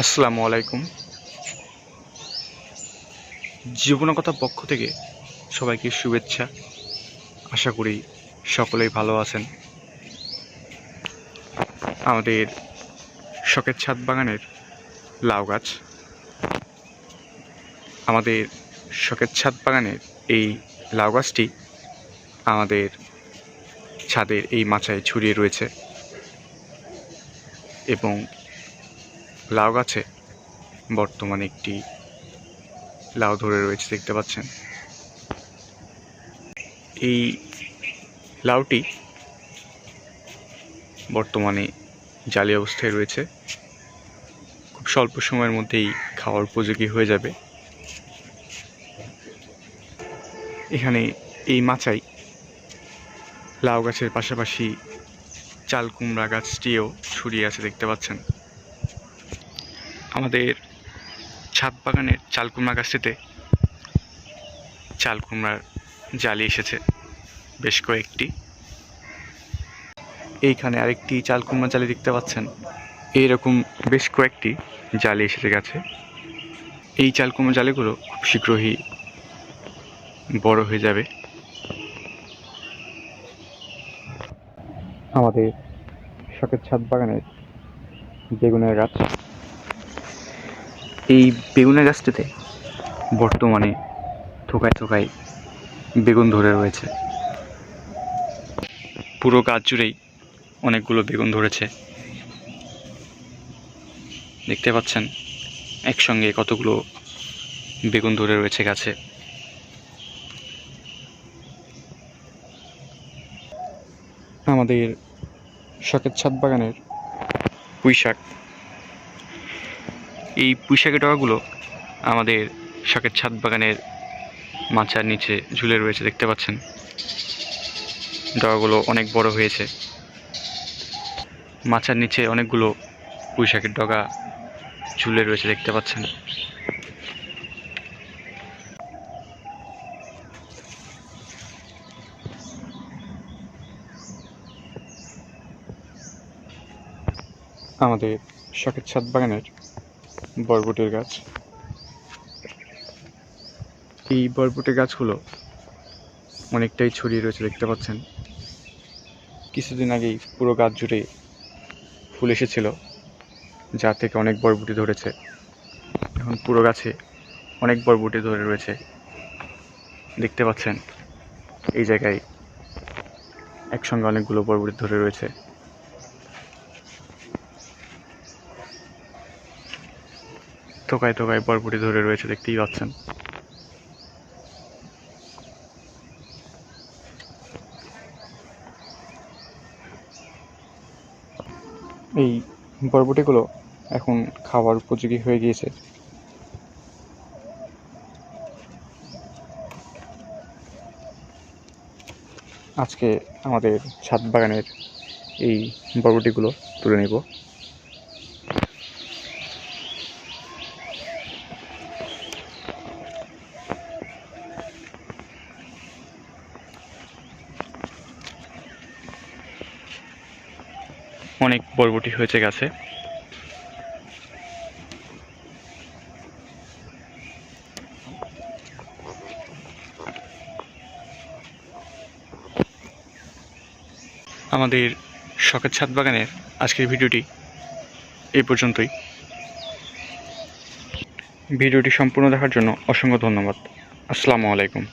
আসসালামু আলাইকুম। জীবনকথা পক্ষ থেকে সবাইকে শুভেচ্ছা। আশা করি সকলেই ভালো আছেন। আমাদের শখের ছাদ বাগানের লাউ গাছ, আমাদের শখের ছাদ বাগানের এই লাউ গাছটি আমাদের ছাদের এই মাচায় ছড়িয়ে রয়েছে এবং লাউ গাছে বর্তমানে একটি লাউ ধরে রয়েছে, দেখতে পাচ্ছেন। এই লাউটি বর্তমানে জালি অবস্থায় রয়েছে, খুব স্বল্প সময়ের মধ্যেই খাওয়ার উপযোগী হয়ে যাবে। এখানে এই মাচায় লাউ গাছের পাশাপাশি চাল কুমড়া গাছটিও ছড়িয়ে আছে, দেখতে পাচ্ছেন। আমাদের ছাদ বাগানের চাল কুমড়া গাছটিতে চাল কুমড়ার জালি এসেছে বেশ কয়েকটি। এইখানে আরেকটি চাল কুমড়া জালি দেখতে পাচ্ছেন। এইরকম বেশ কয়েকটি জালি এসেছে গাছে। এই চাল কুমড়া জালিগুলো খুব শীঘ্রই বড় হয়ে যাবে। আমাদের শখের ছাদ বাগানের বেগুনের গাছ, এই বেগুনের গাছটিতে বর্তমানে থোকায় থোকায় বেগুন ধরে রয়েছে। পুরো গাছ জুড়েই অনেকগুলো বেগুন ধরেছে, দেখতে পাচ্ছেন একসঙ্গে কতগুলো বেগুন ধরে রয়েছে গাছে। আমাদের শখের ছাদ বাগানের পুঁই শাক, এই পুঁই শাকের ডগাগুলো আমাদের শখের ছাদ বাগানের মাচার নিচে ঝুলে রয়েছে, দেখতে পাচ্ছেন। ডগাগুলো অনেক বড় হয়েছে। মাচার নিচে অনেকগুলো পুঁই শাকের ডগা ঝুলে রয়েছে, দেখতে পাচ্ছেন। আমাদের শখের ছাদ বাগানের বরবটির গাছ, এই বরবটির গাছগুলো অনেকটাই ছড়িয়ে রয়েছে, দেখতে পাচ্ছেন। কিছুদিন আগেই পুরো গাছ জুড়ে ফুল এসেছিল, যা থেকে অনেক বরবটি ধরেছে। এখন পুরো গাছে অনেক বরবটি ধরে রয়েছে, দেখতে পাচ্ছেন। এই জায়গায় একসঙ্গে অনেকগুলো বরবটি ধরে রয়েছে। থোকায় থোকায় বরবটি ধরে রয়েছে, দেখতেই পাচ্ছেন। এই বরবটিগুলো এখন খাওয়ার উপযোগী হয়ে গিয়েছে। আজকে আমাদের ছাদ বাগানের এই বরবটিগুলো তুলে নেব। অনেক বরবটি হয়েছে গাছে। আমাদের শখের ছাদ বাগানের আজকের ভিডিওটি এই পর্যন্তই। ভিডিওটি সম্পূর্ণ দেখার জন্য অসংখ্য ধন্যবাদ। আসসালামু আলাইকুম।